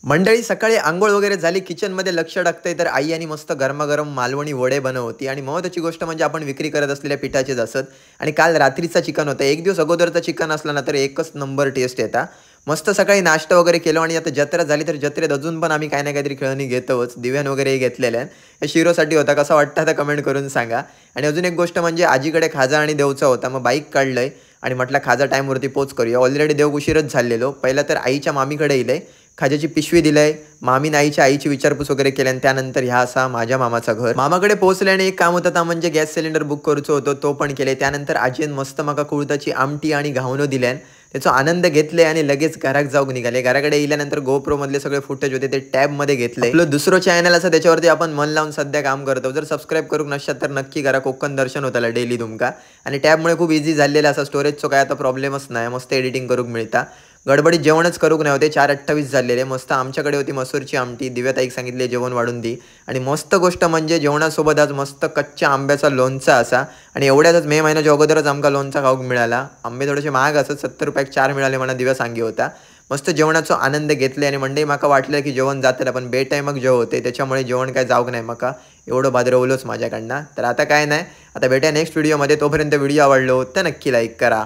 मंडळी सकाळी अंघोळ वगैरे झाली, किचनमध्ये लक्ष टाकतंय तर आई आणि मस्त गरमागरम मालवणी वडे बनवती आणि महत्त्वाची गोष्ट म्हणजे आपण विक्री करत असलेल्या पिठाचेच असत. आणि काल रात्रीचा चिकन होता. एक दिवस अगोदरचा चिकन असला ना तर एकच नंबर टेस्ट येता. मस्त सकाळी नाश्ता वगैरे केलो आणि आता जत्रा झाली तर जत्रेत अजून पण आम्ही काही ना काहीतरी खेळणी घेतोच. दिव्यान वगैरे घेतलेल्या आहेत. या शिरोसाठी होता. कसा वाटतं आता कमेंट करून सांगा. आणि अजून एक गोष्ट म्हणजे आजीकडे खाजा आणि देवचा होता. मग बाईक काढलंय आणि म्हटलं खाजा टाईमवरती पोच करूया. ऑलरेडी देव उशीरच झालेलो. पहिला तर आईच्या मामीकडे येईल खाज्याची पिशवी दिलंय. मामीने आईची विचारपूस वगैरे केली आणि त्यानंतर ह्या असा माझ्या मामाचा घर. मामाकडे पोहोचल्याने एक काम होतं म्हणजे गॅस सिलेंडर बुक करूचो होतो तो पण केले. त्यानंतर आजीन मस्त मका कुळताची आमटी आणि घावणं दिल्यान. त्याचा आनंद घेतले आणि लगेच घरात जाऊन निघाले. घराकडे येल्यानंतर गोप्रो मधले सगळे फुटेज होते ते टॅबमध्ये घेतले. आपलं दुसरं चॅनल असं त्याच्यावरती आपण मन लावून सध्या काम करतो. जर सबस्क्राईब करू नसतात तर नक्की करा. कोकण दर्शन होताला डेली तुमका आणि टॅबमुळे खूप इझी झालेला असा स्टोरेजचं काय आता प्रॉब्लेमच नाही. मस्त एडिटिंग करूक मिळता. गडबडीत जेवणच करूक नाही होते. 4:28 झालेले. मस्त आमच्याकडे होती मसूरची आमटी. दिव्याताईक सांगितले जेवण वाढून दी. आणि मस्त गोष्ट म्हणजे जेवणासोबत आज मस्त कच्च्या आंब्याचा लोणचा असा आणि एवढ्याच मे महिन्याच्या अगोदरच आमका लोणचा खाऊक मिळाला. आंबे थोडेसे महाग असत, 70 रुपयाक 4 मिळाले म्हणा दिव्या सांगी होता. मस्त जेवणाचा आनंद घेतले आणि मंडई माका वाटलं की जेवण जातं पण बेटाईमक जेव होते त्याच्यामुळे जेवण काय जाऊक नाही माका एवढं भादरवलोच माझ्याकडनं. तर आता काय नाही, आता भेटूया नेक्स्ट व्हिडिओमध्ये. तोपर्यंत व्हिडिओ आवडलो तर नक्की लाईक करा.